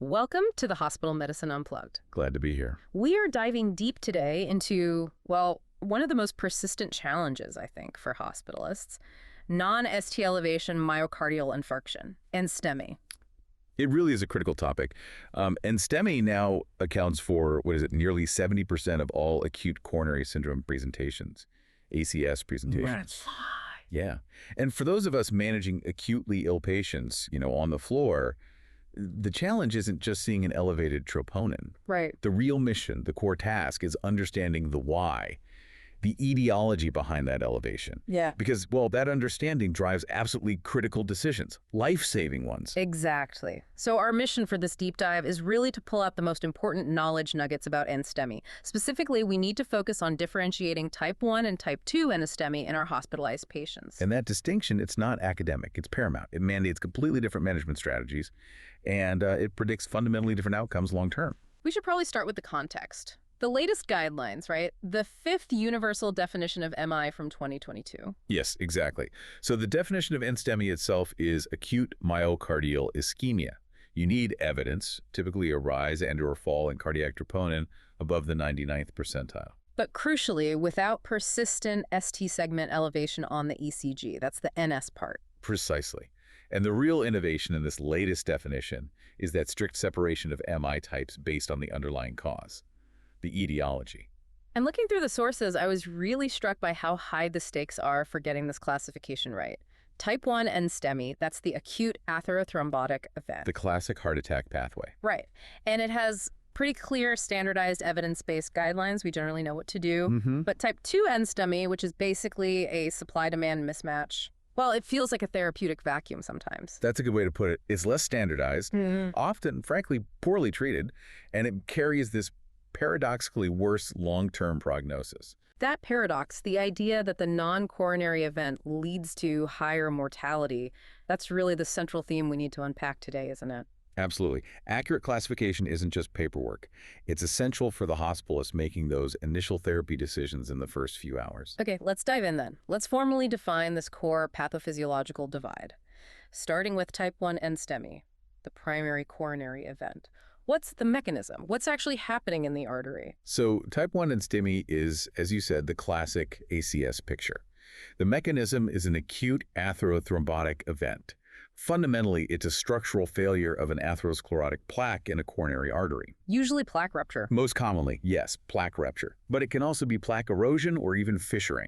Welcome to the Hospital Medicine Unplugged. Glad to be here. We are diving deep today into, well, one of the most persistent challenges, I think, for hospitalists, non-ST elevation myocardial infarction, NSTEMI. It really is a critical topic. And NSTEMI now accounts for, nearly 70% of all acute coronary syndrome presentations, ACS presentations. Right. Yeah. And for those of us managing acutely ill patients, on the floor, the challenge isn't just seeing an elevated troponin. Right. The real mission, the core task, is understanding the why, the etiology behind that elevation. Yeah. Because, well, that understanding drives absolutely critical decisions, life-saving ones. Exactly. So our mission for this deep dive is really to pull out the most important knowledge nuggets about NSTEMI. Specifically, we need to focus on differentiating type 1 and type 2 NSTEMI in our hospitalized patients. And that distinction, it's not academic, it's paramount. It mandates completely different management strategies, and it predicts fundamentally different outcomes long-term. We should probably start with the context. The latest guidelines, right? The fifth universal definition of MI from 2022. Yes, exactly. So the definition of NSTEMI itself is acute myocardial ischemia. You need evidence, typically a rise and/or fall in cardiac troponin above the 99th percentile. But crucially, without persistent ST segment elevation on the ECG. That's the NS part. Precisely. And the real innovation in this latest definition is that strict separation of MI types based on the underlying cause, the etiology. And looking through the sources, I was really struck by how high the stakes are for getting this classification right. Type 1 NSTEMI, that's the acute atherothrombotic event. The classic heart attack pathway. Right. And it has pretty clear, standardized, evidence-based guidelines. We generally know what to do. But type 2 NSTEMI, which is basically a supply-demand mismatch, well, it feels like a therapeutic vacuum sometimes. That's a good way to put it. It's less standardized, often, frankly, poorly treated, and it carries this paradoxically worse long-term prognosis. That paradox, the idea that the non-coronary event leads to higher mortality, that's really the central theme we need to unpack today, isn't it? Absolutely. Accurate classification isn't just paperwork. It's essential for the hospitalist making those initial therapy decisions in the first few hours. Okay, let's dive in then. Let's formally define this core pathophysiological divide. Starting with type 1 NSTEMI, the primary coronary event. What's the mechanism? What's actually happening in the artery? So type 1 NSTEMI is, as you said, the classic ACS picture. The mechanism is an acute atherothrombotic event. Fundamentally, it's a structural failure of an atherosclerotic plaque in a coronary artery. Usually plaque rupture. Most commonly, yes, plaque rupture. But it can also be plaque erosion or even fissuring.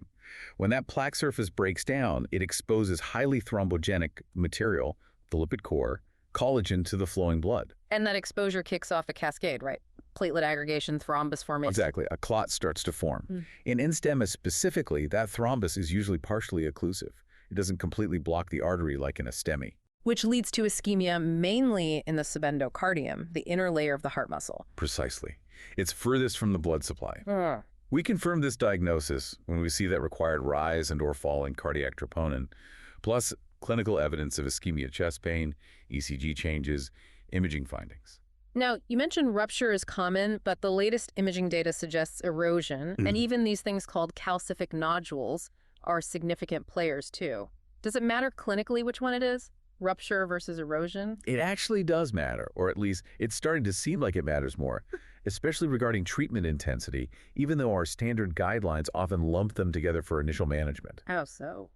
When that plaque surface breaks down, it exposes highly thrombogenic material, the lipid core, collagen to the flowing blood. And that exposure kicks off a cascade, right? Platelet aggregation, thrombus formation. Exactly. A clot starts to form. In NSTEMI specifically, that thrombus is usually partially occlusive. It doesn't completely block the artery like in a STEMI. Which leads to ischemia mainly in the subendocardium, the inner layer of the heart muscle. Precisely. It's furthest from the blood supply. We confirm this diagnosis when we see that required rise and/or fall in cardiac troponin, plus clinical evidence of ischemia chest pain, ECG changes, imaging findings. Now, you mentioned rupture is common, but the latest imaging data suggests erosion, and even these things called calcific nodules are significant players too. Does it matter clinically which one it is? Rupture versus erosion? It actually does matter, or at least it's starting to seem like it matters more, especially regarding treatment intensity, even though our standard guidelines often lump them together for initial management. How so?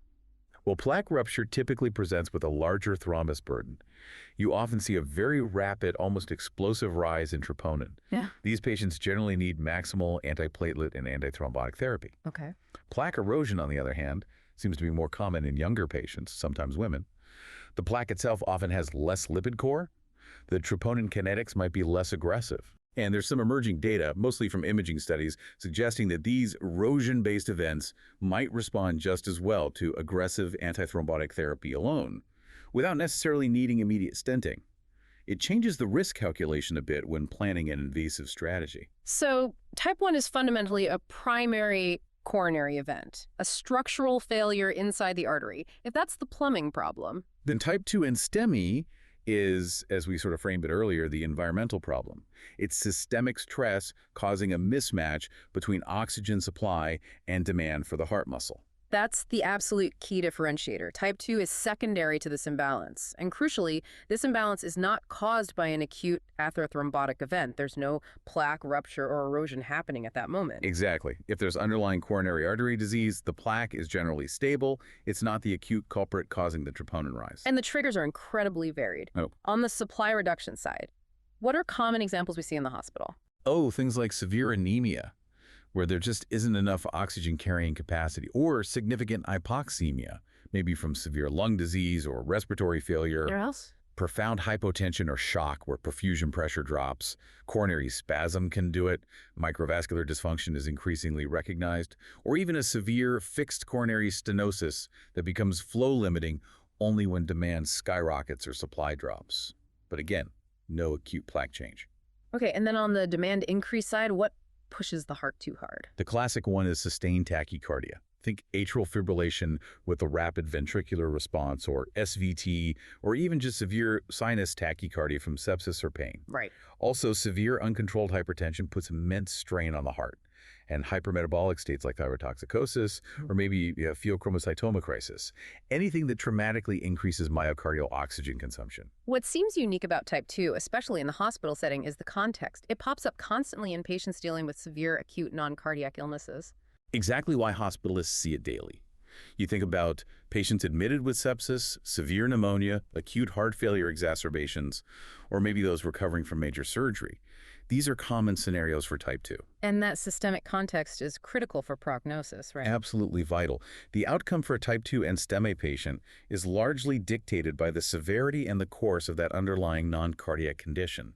Well, plaque rupture typically presents with a larger thrombus burden. You often see a very rapid, almost explosive rise in troponin. Yeah. These patients generally need maximal antiplatelet and antithrombotic therapy. Okay. Plaque erosion, on the other hand, seems to be more common in younger patients, sometimes women. The plaque itself often has less lipid core. The troponin kinetics might be less aggressive. And there's some emerging data, mostly from imaging studies, suggesting that these erosion-based events might respond just as well to aggressive antithrombotic therapy alone, without necessarily needing immediate stenting. It changes the risk calculation a bit when planning an invasive strategy. So type 1 is fundamentally a primary coronary event, a structural failure inside the artery. If that's the plumbing problem, then type 2 NSTEMI is, as we sort of framed it earlier, the environmental problem. It's systemic stress causing a mismatch between oxygen supply and demand for the heart muscle. That's the absolute key differentiator. Type 2 is secondary to this imbalance. And crucially, this imbalance is not caused by an acute atherothrombotic event. There's no plaque, rupture, or erosion happening at that moment. Exactly. If there's underlying coronary artery disease, the plaque is generally stable. It's not the acute culprit causing the troponin rise. And the triggers are incredibly varied. Oh. On the supply reduction side, what are common examples we see in the hospital? Oh, things like severe anemia, where there just isn't enough oxygen carrying capacity, or significant hypoxemia, maybe from severe lung disease or respiratory failure. Where else? Profound hypotension or shock where perfusion pressure drops. Coronary spasm can do it. Microvascular dysfunction is increasingly recognized. Or even a severe fixed coronary stenosis that becomes flow limiting only when demand skyrockets or supply drops. But again, no acute plaque change. Okay, and then on the demand increase side, what pushes the heart too hard? The classic one is sustained tachycardia. Think atrial fibrillation with a rapid ventricular response, or SVT, or even just severe sinus tachycardia from sepsis or pain. Right. Also, severe uncontrolled hypertension puts immense strain on the heart. And hypermetabolic states like thyrotoxicosis, or maybe pheochromocytoma crisis. Anything that dramatically increases myocardial oxygen consumption. What seems unique about type 2, especially in the hospital setting, is the context. It pops up constantly in patients dealing with severe acute non-cardiac illnesses. Exactly why hospitalists see it daily. You think about patients admitted with sepsis, severe pneumonia, acute heart failure exacerbations, or maybe those recovering from major surgery. These are common scenarios for type 2. And that systemic context is critical for prognosis, right? Absolutely vital. The outcome for a type 2 NSTEMI patient is largely dictated by the severity and the course of that underlying non-cardiac condition.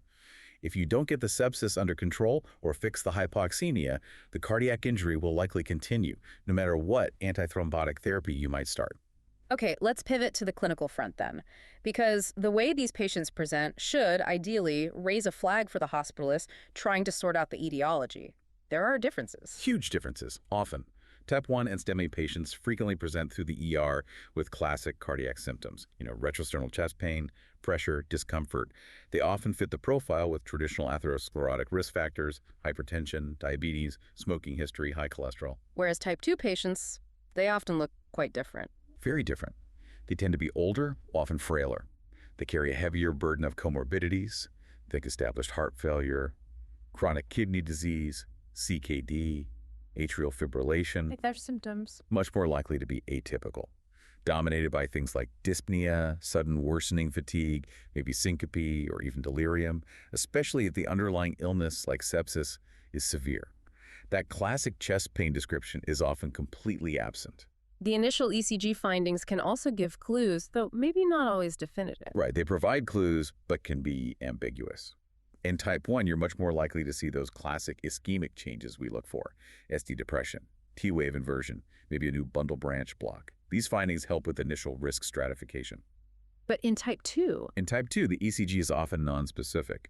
If you don't get the sepsis under control or fix the hypoxemia, the cardiac injury will likely continue, no matter what antithrombotic therapy you might start. Okay, let's pivot to the clinical front then, because the way these patients present should, ideally, raise a flag for the hospitalist trying to sort out the etiology. There are differences. Huge differences, often. Type 1 NSTEMI patients frequently present through the ER with classic cardiac symptoms, retrosternal chest pain, pressure, discomfort. They often fit the profile with traditional atherosclerotic risk factors, hypertension, diabetes, smoking history, high cholesterol. Whereas type 2 patients, they often look quite different. Very different. They tend to be older, often frailer. They carry a heavier burden of comorbidities, think established heart failure, chronic kidney disease, CKD, atrial fibrillation. Like their symptoms. Much more likely to be atypical, dominated by things like dyspnea, sudden worsening fatigue, maybe syncope, or even delirium, especially if the underlying illness, like sepsis, is severe. That classic chest pain description is often completely absent. The initial ECG findings can also give clues, though maybe not always definitive. Right, they provide clues, but can be ambiguous. In type 1, you're much more likely to see those classic ischemic changes we look for: ST depression, T-wave inversion, maybe a new bundle branch block. These findings help with initial risk stratification. But in type 2? In type 2, the ECG is often nonspecific.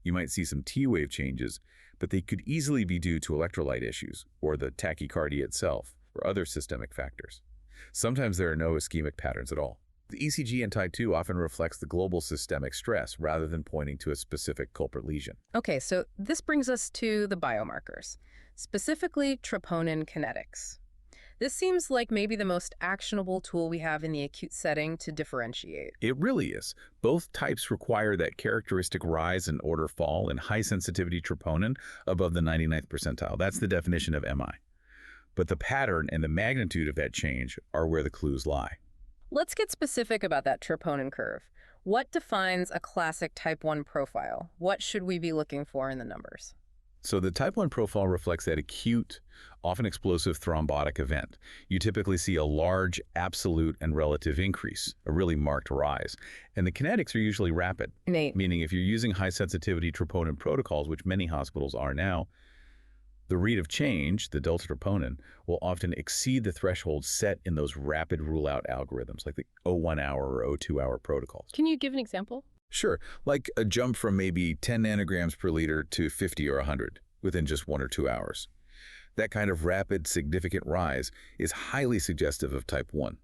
You might see some T-wave changes, but they could easily be due to electrolyte issues, or the tachycardia itself, or other systemic factors. Sometimes there are no ischemic patterns at all. The ECG in type 2 often reflects the global systemic stress rather than pointing to a specific culprit lesion. Okay, so this brings us to the biomarkers, specifically troponin kinetics. This seems like maybe the most actionable tool we have in the acute setting to differentiate. It really is. Both types require that characteristic rise and order fall in high-sensitivity troponin above the 99th percentile. That's the definition of MI. But the pattern and the magnitude of that change are where the clues lie. Let's get specific about that troponin curve. What defines a classic type 1 profile? What should we be looking for in the numbers? So the type 1 profile reflects that acute, often explosive thrombotic event. You typically see a large absolute and relative increase, a really marked rise. And the kinetics are usually rapid, meaning if you're using high-sensitivity troponin protocols, which many hospitals are now, the rate of change, the delta troponin, will often exceed the threshold set in those rapid rule-out algorithms, like the 01-hour or 02-hour protocols. Can you give an example? Sure, like a jump from maybe 10 nanograms per liter to 50 or 100 within just 1 or 2 hours. That kind of rapid, significant rise is highly suggestive of type 1.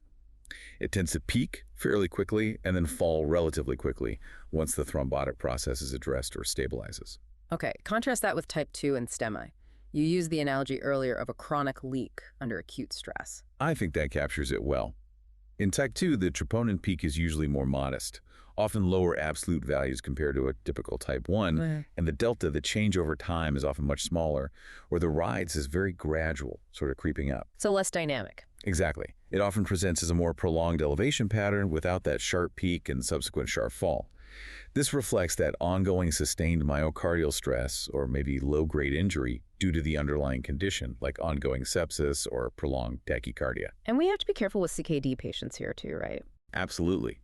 It tends to peak fairly quickly and then fall relatively quickly once the thrombotic process is addressed or stabilizes. Okay, contrast that with type 2 and STEMI. You used the analogy earlier of a chronic leak under acute stress. I think that captures it well. In type 2, the troponin peak is usually more modest, often lower absolute values compared to a typical type 1, and the delta, the change over time, is often much smaller, or the rise is very gradual, sort of creeping up. So less dynamic. Exactly. It often presents as a more prolonged elevation pattern without that sharp peak and subsequent sharp fall. This reflects that ongoing sustained myocardial stress or maybe low-grade injury due to the underlying condition, like ongoing sepsis or prolonged tachycardia. And we have to be careful with CKD patients here too, right? Absolutely.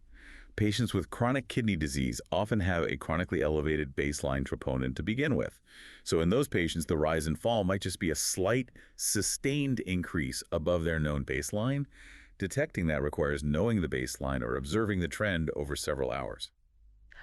Patients with chronic kidney disease often have a chronically elevated baseline troponin to begin with. So in those patients, the rise and fall might just be a slight, sustained increase above their known baseline. Detecting that requires knowing the baseline or observing the trend over several hours.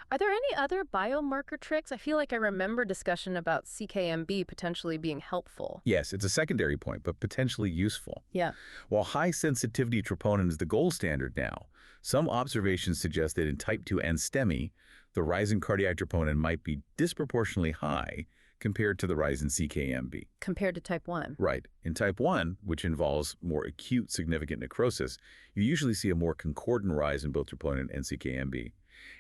Are there any other biomarker tricks? I feel like I remember discussion about CKMB potentially being helpful. Yes, it's a secondary point, but potentially useful. Yeah. While high-sensitivity troponin is the gold standard now, some observations suggest that in type 2 NSTEMI, the rise in cardiac troponin might be disproportionately high compared to the rise in CKMB. Compared to type 1. Right. In type 1, which involves more acute significant necrosis, you usually see a more concordant rise in both troponin and CKMB.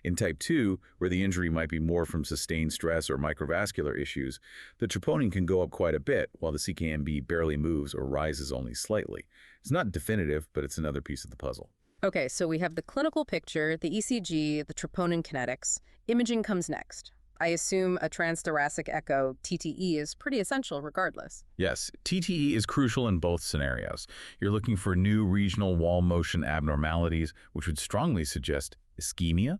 In type 2, where the injury might be more from sustained stress or microvascular issues, the troponin can go up quite a bit, while the CKMB barely moves or rises only slightly. It's not definitive, but it's another piece of the puzzle. Okay, so we have the clinical picture, the ECG, the troponin kinetics. Imaging comes next. I assume a transthoracic echo, TTE, is pretty essential regardless. Yes, TTE is crucial in both scenarios. You're looking for new regional wall motion abnormalities, which would strongly suggest ischemia,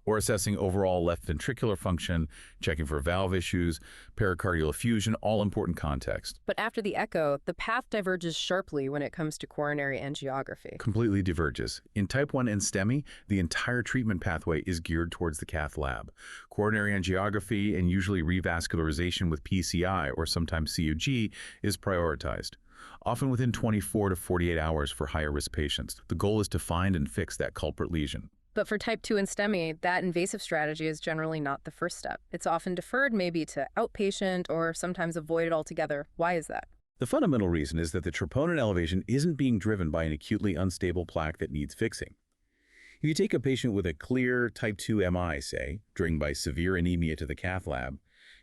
or assessing overall left ventricular function, checking for valve issues, pericardial effusion, all important context. But after the echo, the path diverges sharply when it comes to coronary angiography. Completely diverges. In type 1 NSTEMI, the entire treatment pathway is geared towards the cath lab. Coronary angiography and usually revascularization with PCI or sometimes CUG is prioritized, often within 24 to 48 hours for higher risk patients. The goal is to find and fix that culprit lesion. But for type 2 NSTEMI, that invasive strategy is generally not the first step. It's often deferred maybe to outpatient or sometimes avoided altogether. Why is that? The fundamental reason is that the troponin elevation isn't being driven by an acutely unstable plaque that needs fixing. If you take a patient with a clear type 2 MI, say, driven by severe anemia to the cath lab,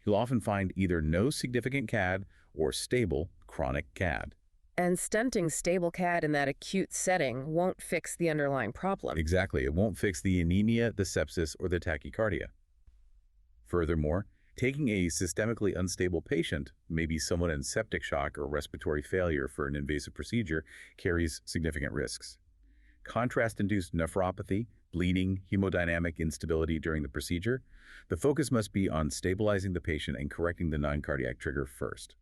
you'll often find either no significant CAD or stable chronic CAD. And stenting stable CAD in that acute setting won't fix the underlying problem. Exactly. It won't fix the anemia, the sepsis, or the tachycardia. Furthermore, taking a systemically unstable patient, maybe someone in septic shock or respiratory failure for an invasive procedure, carries significant risks. Contrast-induced nephropathy, bleeding, hemodynamic instability during the procedure, the focus must be on stabilizing the patient and correcting the non-cardiac trigger first.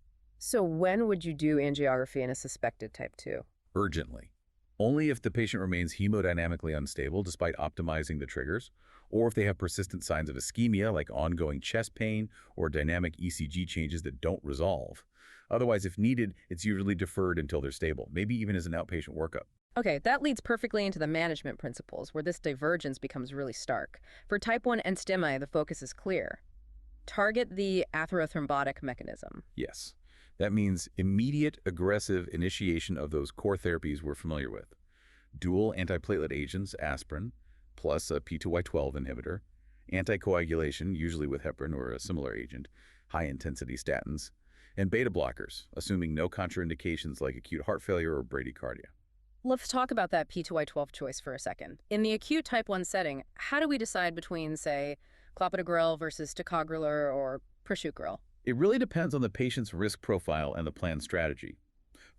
So when would you do angiography in a suspected type 2? Urgently. Only if the patient remains hemodynamically unstable despite optimizing the triggers, or if they have persistent signs of ischemia like ongoing chest pain or dynamic ECG changes that don't resolve. Otherwise, if needed, it's usually deferred until they're stable, maybe even as an outpatient workup. Okay, that leads perfectly into the management principles where this divergence becomes really stark. For type 1 NSTEMI, the focus is clear. Target the atherothrombotic mechanism. Yes. That means immediate aggressive initiation of those core therapies we're familiar with. Dual antiplatelet agents, aspirin, plus a P2Y12 inhibitor, anticoagulation, usually with heparin or a similar agent, high-intensity statins, and beta blockers, assuming no contraindications like acute heart failure or bradycardia. Let's talk about that P2Y12 choice for a second. In the acute type 1 setting, how do we decide between, say, clopidogrel versus ticagrelor or prasugrel? It really depends on the patient's risk profile and the planned strategy.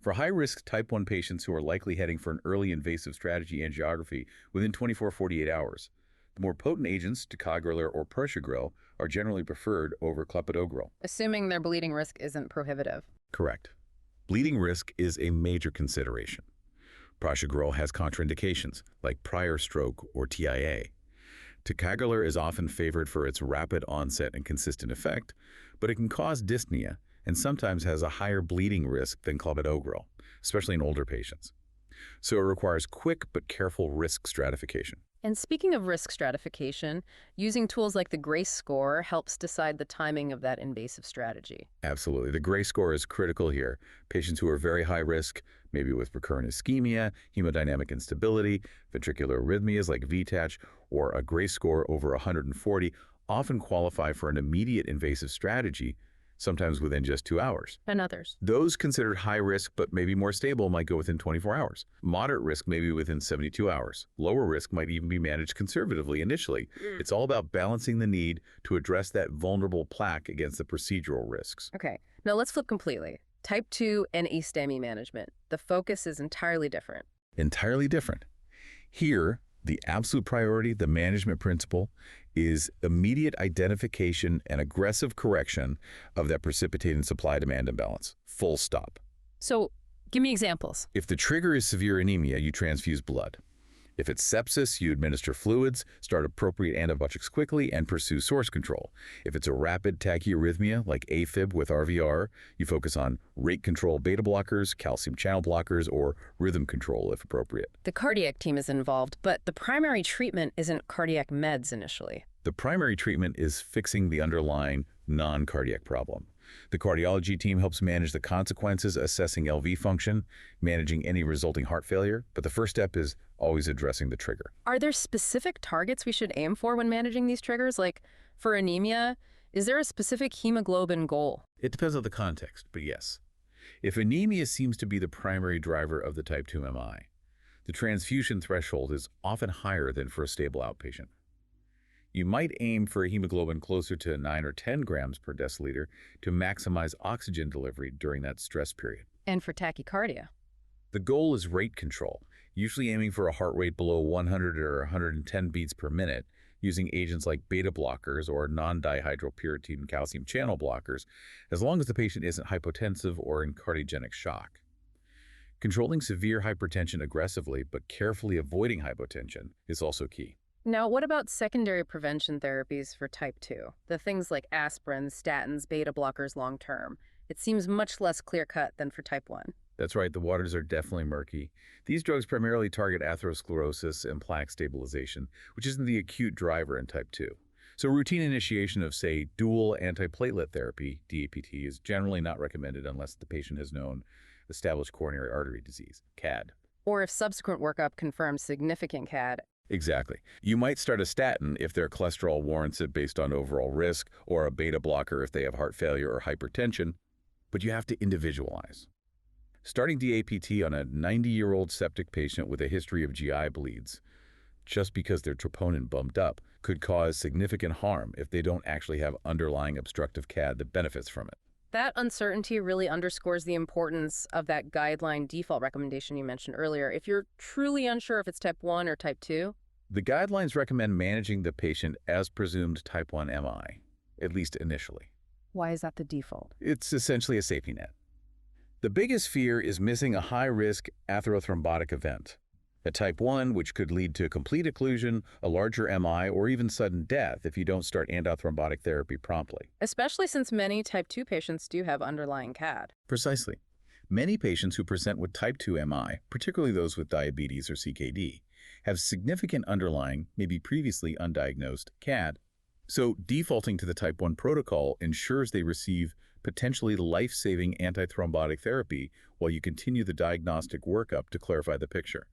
For high-risk type 1 patients who are likely heading for an early invasive strategy angiography within 24-48 hours, the more potent agents, ticagrelor or prasugrel, are generally preferred over clopidogrel. Assuming their bleeding risk isn't prohibitive. Correct. Bleeding risk is a major consideration. Prasugrel has contraindications, like prior stroke or TIA. Ticagrelor is often favored for its rapid onset and consistent effect, but it can cause dyspnea and sometimes has a higher bleeding risk than clopidogrel, especially in older patients. So it requires quick but careful risk stratification. And speaking of risk stratification, using tools like the GRACE score helps decide the timing of that invasive strategy. Absolutely. The gray score is critical here. Patients who are very high risk, maybe with recurrent ischemia, hemodynamic instability, ventricular arrhythmias like VTACH, or a gray score over 140, often qualify for an immediate invasive strategy, sometimes within just 2 hours. And others. Those considered high risk but maybe more stable might go within 24 hours. Moderate risk may be within 72 hours. Lower risk might even be managed conservatively initially. It's all about balancing the need to address that vulnerable plaque against the procedural risks. Okay, now let's flip completely. Type 2 and NSTEMI management. The focus is entirely different. Entirely different. Here, the absolute priority, the management principle, is immediate identification and aggressive correction of that precipitating supply-demand imbalance. Full stop. So, give me examples. If the trigger is severe anemia, you transfuse blood. If it's sepsis, you administer fluids, start appropriate antibiotics quickly, and pursue source control. If it's a rapid tachyarrhythmia, like AFib with RVR, you focus on rate control beta blockers, calcium channel blockers, or rhythm control if appropriate. The cardiac team is involved, but the primary treatment isn't cardiac meds initially. The primary treatment is fixing the underlying non-cardiac problem. The cardiology team helps manage the consequences, assessing LV function, managing any resulting heart failure, but the first step is always addressing the trigger. Are there specific targets we should aim for when managing these triggers? Like, for anemia, is there a specific hemoglobin goal? It depends on the context, but yes. If anemia seems to be the primary driver of the type 2 MI, the transfusion threshold is often higher than for a stable outpatient. You might aim for a hemoglobin closer to 9 or 10 grams per deciliter to maximize oxygen delivery during that stress period. And for tachycardia? The goal is rate control, usually aiming for a heart rate below 100 or 110 beats per minute, using agents like beta blockers or non-dihydropyridine calcium channel blockers, as long as the patient isn't hypotensive or in cardiogenic shock. Controlling severe hypertension aggressively but carefully avoiding hypotension is also key. Now, what about secondary prevention therapies for type 2? The things like aspirin, statins, beta blockers long-term. It seems much less clear-cut than for type 1. That's right, the waters are definitely murky. These drugs primarily target atherosclerosis and plaque stabilization, which isn't the acute driver in type 2. So routine initiation of, say, dual antiplatelet therapy, DAPT, is generally not recommended unless the patient has known established coronary artery disease, CAD. Or if subsequent workup confirms significant CAD. Exactly. You might start a statin if their cholesterol warrants it based on overall risk, or a beta blocker if they have heart failure or hypertension, but you have to individualize. Starting DAPT on a 90-year-old septic patient with a history of GI bleeds, just because their troponin bumped up, could cause significant harm if they don't actually have underlying obstructive CAD that benefits from it. That uncertainty really underscores the importance of that guideline default recommendation you mentioned earlier. If you're truly unsure if it's type 1 or type 2, the guidelines recommend managing the patient as presumed type 1 MI, at least initially. why is that the default? It's essentially a safety net. The biggest fear is missing a high-risk atherothrombotic event. A type 1, which could lead to complete occlusion, a larger MI, or even sudden death if you don't start antithrombotic therapy promptly. Especially since many type 2 patients do have underlying CAD. Precisely. Many patients who present with type 2 MI, particularly those with diabetes or CKD, have significant underlying, maybe previously undiagnosed, CAD. So defaulting to the type 1 protocol ensures they receive potentially life-saving antithrombotic therapy while you continue the diagnostic workup to clarify the picture.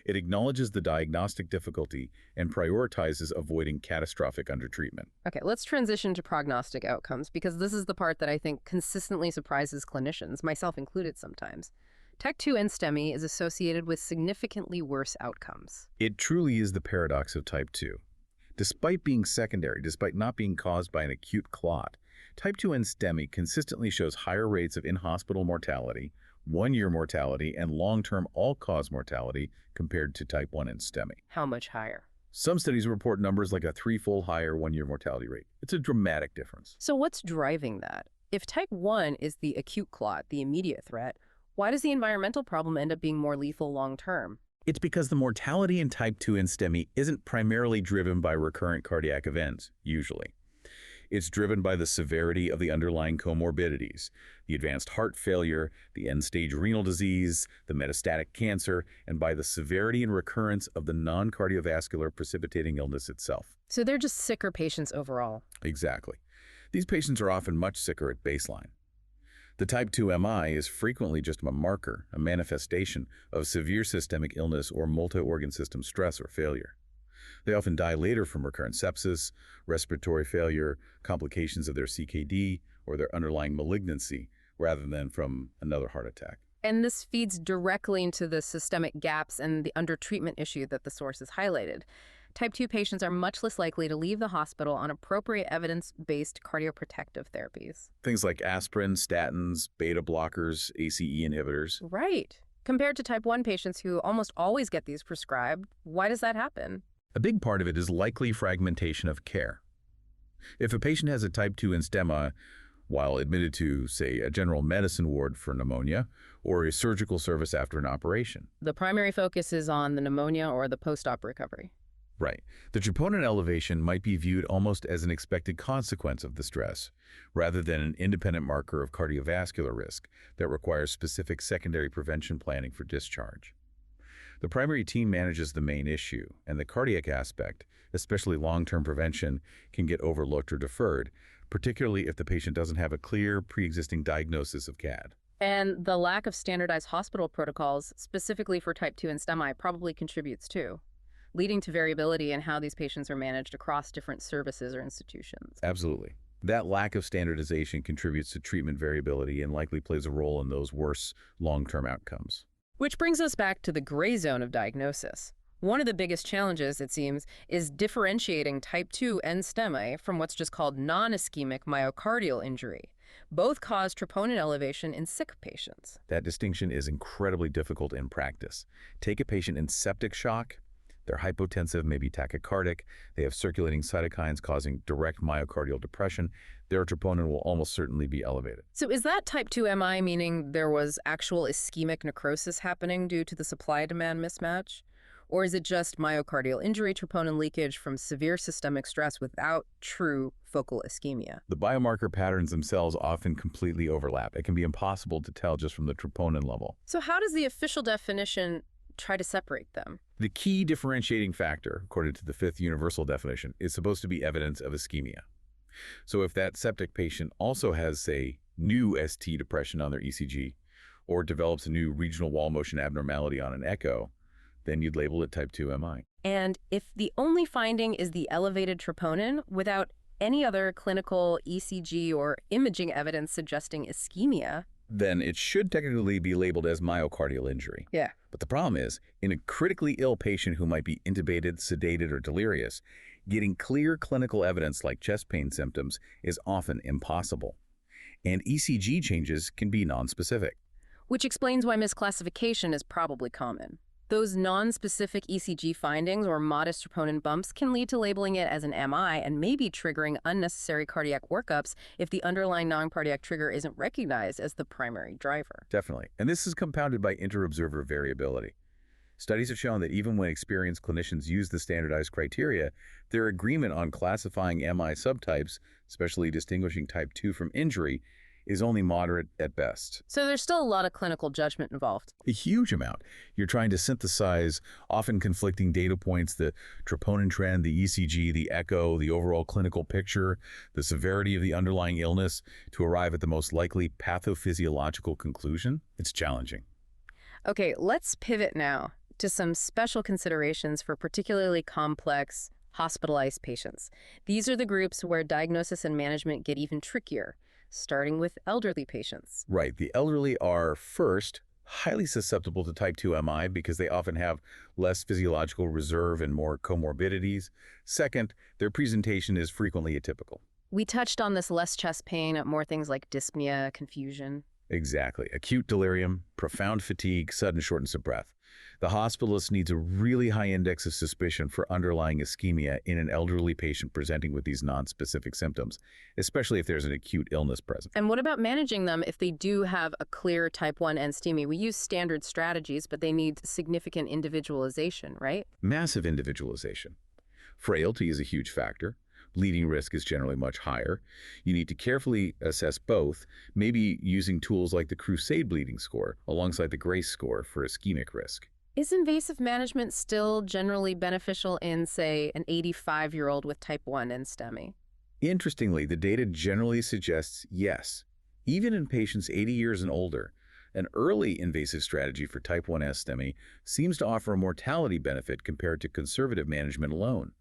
It acknowledges the diagnostic difficulty and prioritizes avoiding catastrophic undertreatment. Okay, let's transition to prognostic outcomes, because this is the part that I think consistently surprises clinicians, myself included sometimes. Type 2 NSTEMI is associated with significantly worse outcomes. It truly is the paradox of type 2. Despite being secondary, despite not being caused by an acute clot, type 2 NSTEMI consistently shows higher rates of in-hospital mortality, one-year mortality, and long-term all-cause mortality compared to type 1 NSTEMI. How much higher? Some studies report numbers like a threefold higher one-year mortality rate. It's a dramatic difference. So what's driving that? If type 1 is the acute clot, the immediate threat, why does the environmental problem end up being more lethal long-term? It's because the mortality in type 2 NSTEMI isn't primarily driven by recurrent cardiac events, usually. It's driven by the severity of the underlying comorbidities, the advanced heart failure, the end-stage renal disease, the metastatic cancer, and by the severity and recurrence of the non-cardiovascular precipitating illness itself. So they're just sicker patients overall. Exactly. These patients are often much sicker at baseline. The type 2 MI is frequently just a marker, a manifestation of severe systemic illness or multi-organ system stress or failure. They often die later from recurrent sepsis, respiratory failure, complications of their CKD, or their underlying malignancy, rather than from another heart attack. And this feeds directly into the systemic gaps and the undertreatment issue that the sources highlighted. Type 2 patients are much less likely to leave the hospital on appropriate evidence-based cardioprotective therapies. Things like aspirin, statins, beta blockers, ACE inhibitors. Right. Compared to type 1 patients who almost always get these prescribed, why does that happen? A big part of it is likely fragmentation of care. If a patient has a type 2 NSTEMI while admitted to, say, a general medicine ward for pneumonia or a surgical service after an operation. The primary focus is on the pneumonia or the post-op recovery. Right. The troponin elevation might be viewed almost as an expected consequence of the stress, rather than an independent marker of cardiovascular risk that requires specific secondary prevention planning for discharge. The primary team manages the main issue, and the cardiac aspect, especially long-term prevention, can get overlooked or deferred, particularly if the patient doesn't have a clear pre-existing diagnosis of CAD. And the lack of standardized hospital protocols, specifically for type 2 NSTEMI, probably contributes too, leading to variability in how these patients are managed across different services or institutions. Absolutely. That lack of standardization contributes to treatment variability and likely plays a role in those worse long-term outcomes. Which brings us back to the gray zone of diagnosis. One of the biggest challenges, it seems, is differentiating type 2 NSTEMI from what's just called non-ischemic myocardial injury. Both cause troponin elevation in sick patients. That distinction is incredibly difficult in practice. Take a patient in septic shock. They're hypotensive, maybe tachycardic. They have circulating cytokines causing direct myocardial depression. Their troponin will almost certainly be elevated. So is that type 2 MI, meaning there was actual ischemic necrosis happening due to the supply-demand mismatch? Or is it just myocardial injury, troponin leakage from severe systemic stress without true focal ischemia? The biomarker patterns themselves often completely overlap. It can be impossible to tell just from the troponin level. So how does the official definition try to separate them? The key differentiating factor, according to the 5th universal definition, is supposed to be evidence of ischemia. So if that septic patient also has, say, new ST depression on their ECG, or develops a new regional wall motion abnormality on an echo, then you'd label it type 2 MI. And if the only finding is the elevated troponin without any other clinical ECG or imaging evidence suggesting ischemia, then it should technically be labeled as myocardial injury. Yeah. But the problem is, in a critically ill patient who might be intubated, sedated, or delirious, getting clear clinical evidence like chest pain symptoms is often impossible. And ECG changes can be nonspecific. Which explains why misclassification is probably common. Those non-specific ECG findings or modest troponin bumps can lead to labeling it as an MI and maybe triggering unnecessary cardiac workups if the underlying non-cardiac trigger isn't recognized as the primary driver. Definitely. And this is compounded by inter-observer variability. Studies have shown that even when experienced clinicians use the standardized criteria, their agreement on classifying MI subtypes, especially distinguishing type 2 from injury, is only moderate at best. So there's still a lot of clinical judgment involved. A huge amount. You're trying to synthesize often conflicting data points, the troponin trend, the ECG, the echo, the overall clinical picture, the severity of the underlying illness to arrive at the most likely pathophysiological conclusion. It's challenging. Okay, let's pivot now to some special considerations for particularly complex hospitalized patients. These are the groups where diagnosis and management get even trickier, starting with elderly patients. Right. The elderly are, first, highly susceptible to type 2 MI because they often have less physiological reserve and more comorbidities. Second, their presentation is frequently atypical. We touched on this less chest pain, more things like dyspnea, confusion. Exactly. Acute delirium, profound fatigue, sudden shortness of breath. The hospitalist needs a really high index of suspicion for underlying ischemia in an elderly patient presenting with these non-specific symptoms, especially if there's an acute illness present. And what about managing them if they do have a clear type 1 NSTEMI? We use standard strategies, but they need significant individualization, right? Massive individualization. Frailty is a huge factor. Bleeding risk is generally much higher. You need to carefully assess both, maybe using tools like the Crusade bleeding score alongside the GRACE score for ischemic risk. Is invasive management still generally beneficial in, say, an 85-year-old with type 1 NSTEMI? Interestingly, the data generally suggests yes. Even in patients 80 years and older, an early invasive strategy for type 1 STEMI seems to offer a mortality benefit compared to conservative management alone.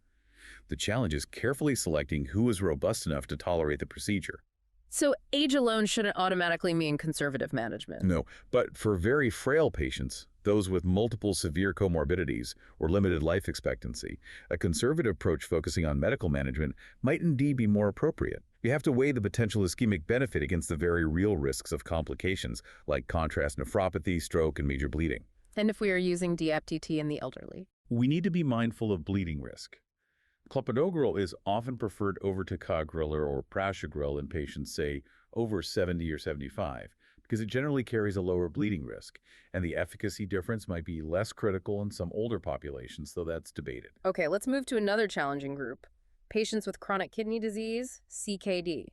The challenge is carefully selecting who is robust enough to tolerate the procedure. So age alone shouldn't automatically mean conservative management. No, but for very frail patients, those with multiple severe comorbidities or limited life expectancy, a conservative approach focusing on medical management might indeed be more appropriate. You have to weigh the potential ischemic benefit against the very real risks of complications like contrast nephropathy, stroke, and major bleeding. And if we are using DFTT in the elderly? We need to be mindful of bleeding risk. Clopidogrel is often preferred over ticagrelor or prasugrel in patients, say, over 70 or 75, because it generally carries a lower bleeding risk, and the efficacy difference might be less critical in some older populations, though that's debated. Okay, let's move to another challenging group. Patients with chronic kidney disease, CKD,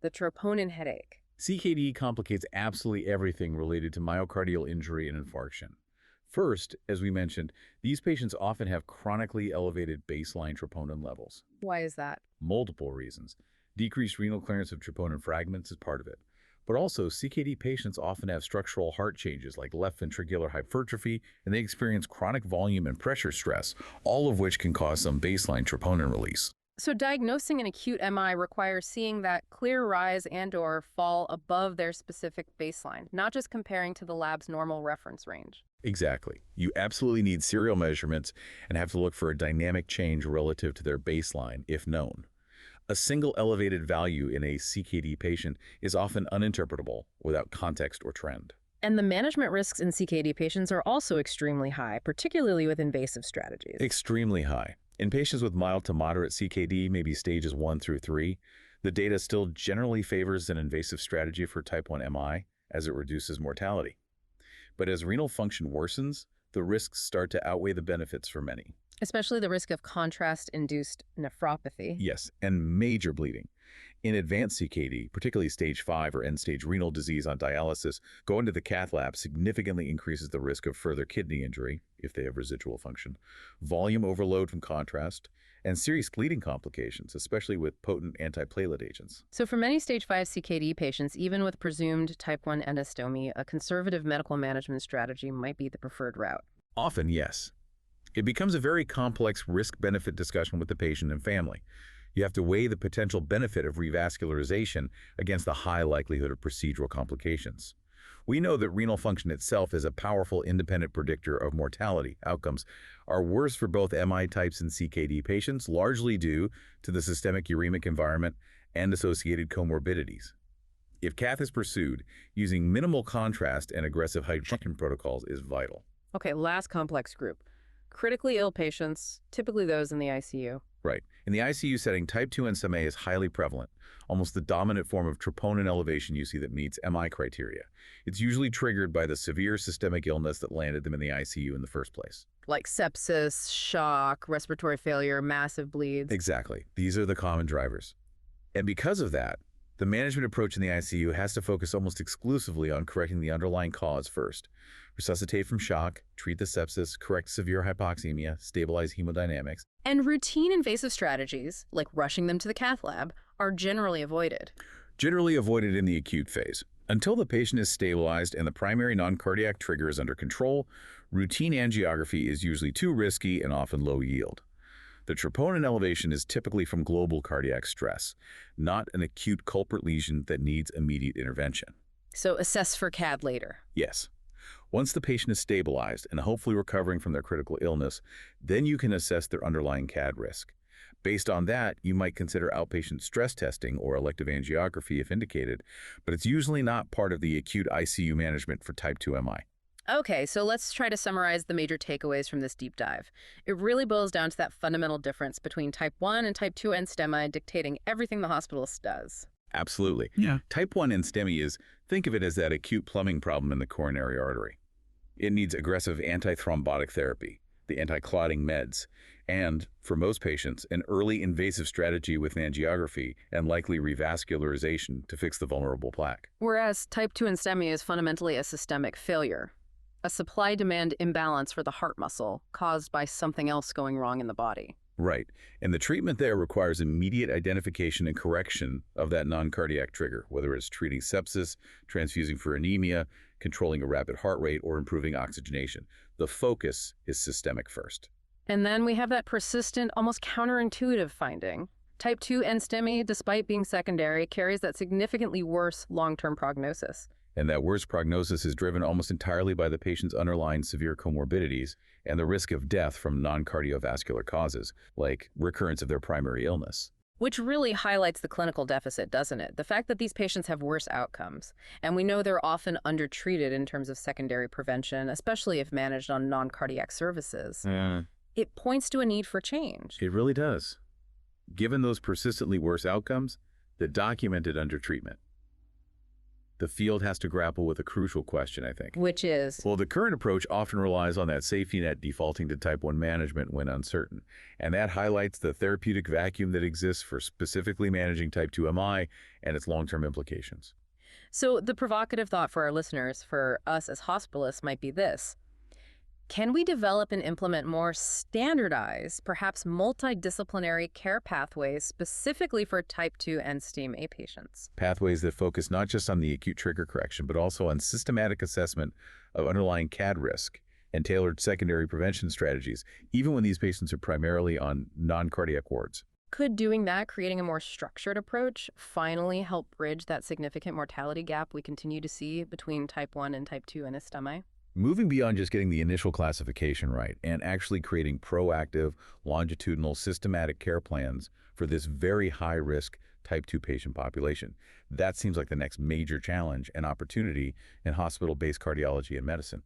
the troponin headache. CKD complicates absolutely everything related to myocardial injury and infarction. First, as we mentioned, these patients often have chronically elevated baseline troponin levels. Why is that? Multiple reasons. Decreased renal clearance of troponin fragments is part of it. But also, CKD patients often have structural heart changes like left ventricular hypertrophy, and they experience chronic volume and pressure stress, all of which can cause some baseline troponin release. So diagnosing an acute MI requires seeing that clear rise and/or fall above their specific baseline, not just comparing to the lab's normal reference range. Exactly. You absolutely need serial measurements and have to look for a dynamic change relative to their baseline, if known. A single elevated value in a CKD patient is often uninterpretable without context or trend. And the management risks in CKD patients are also extremely high, particularly with invasive strategies. Extremely high. In patients with mild to moderate CKD, maybe stages 1 through 3, the data still generally favors an invasive strategy for type 1 MI as it reduces mortality. But as renal function worsens, the risks start to outweigh the benefits for many. Especially the risk of contrast-induced nephropathy. Yes, and major bleeding. In advanced CKD, particularly stage 5 or end-stage renal disease on dialysis, going to the cath lab significantly increases the risk of further kidney injury, if they have residual function, volume overload from contrast, and serious bleeding complications, especially with potent antiplatelet agents. So for many stage 5 CKD patients, even with presumed type 1 NSTEMI, a conservative medical management strategy might be the preferred route. Often, yes. It becomes a very complex risk-benefit discussion with the patient and family. You have to weigh the potential benefit of revascularization against the high likelihood of procedural complications. We know that renal function itself is a powerful independent predictor of mortality. Outcomes are worse for both MI types and CKD patients, largely due to the systemic uremic environment and associated comorbidities. If cath is pursued, using minimal contrast and aggressive hydration protocols is vital. Okay, last complex group. Critically ill patients, typically those in the ICU. Right. In the ICU setting, type 2 NSTEMI is highly prevalent, almost the dominant form of troponin elevation you see that meets MI criteria. It's usually triggered by the severe systemic illness that landed them in the ICU in the first place. Like sepsis, shock, respiratory failure, massive bleeds. Exactly. These are the common drivers. And because of that, the management approach in the ICU has to focus almost exclusively on correcting the underlying cause first. Resuscitate from shock, treat the sepsis, correct severe hypoxemia, stabilize hemodynamics. And routine invasive strategies, like rushing them to the cath lab, are generally avoided. Generally avoided in the acute phase. Until the patient is stabilized and the primary non-cardiac trigger is under control, routine angiography is usually too risky and often low yield. The troponin elevation is typically from global cardiac stress, not an acute culprit lesion that needs immediate intervention. So assess for CAD later. Yes. Once the patient is stabilized and hopefully recovering from their critical illness, then you can assess their underlying CAD risk. Based on that, you might consider outpatient stress testing or elective angiography if indicated, but it's usually not part of the acute ICU management for type 2 MI. Okay, so let's try to summarize the major takeaways from this deep dive. It really boils down to that fundamental difference between type 1 and type 2 NSTEMI dictating everything the hospitalist does. Absolutely. Yeah. Type 1 NSTEMI is, think of it as that acute plumbing problem in the coronary artery. It needs aggressive antithrombotic therapy, the anti-clotting meds, And, for most patients, an early invasive strategy with angiography and likely revascularization to fix the vulnerable plaque. Whereas type 2 NSTEMI is fundamentally a systemic failure, a supply-demand imbalance for the heart muscle caused by something else going wrong in the body. Right. And the treatment there requires immediate identification and correction of that non-cardiac trigger, whether it's treating sepsis, transfusing for anemia, controlling a rapid heart rate, or improving oxygenation. The focus is systemic first. And then we have that persistent, almost counterintuitive finding. Type 2 NSTEMI, despite being secondary, carries that significantly worse long-term prognosis. And that worse prognosis is driven almost entirely by the patient's underlying severe comorbidities and the risk of death from non-cardiovascular causes, like recurrence of their primary illness. Which really highlights the clinical deficit, doesn't it? The fact that these patients have worse outcomes. And we know they're often undertreated in terms of secondary prevention, especially if managed on non-cardiac services. It points to a need for change. It really does. Given those persistently worse outcomes, the documented undertreatment, the field has to grapple with a crucial question, I think. Which is? Well, the current approach often relies on that safety net defaulting to type 1 management when uncertain. And that highlights the therapeutic vacuum that exists for specifically managing type 2 MI and its long-term implications. So the provocative thought for our listeners, for us as hospitalists, might be this. Can we develop and implement more standardized, perhaps multidisciplinary care pathways specifically for type 2 NSTEMI patients? Pathways that focus not just on the acute trigger correction, but also on systematic assessment of underlying CAD risk and tailored secondary prevention strategies, even when these patients are primarily on non-cardiac wards. Could doing that, creating a more structured approach, finally help bridge that significant mortality gap we continue to see between type 1 and type 2 NSTEMI? Moving beyond just getting the initial classification right and actually creating proactive, longitudinal, systematic care plans for this very high-risk type 2 patient population. That seems like the next major challenge and opportunity in hospital-based cardiology and medicine.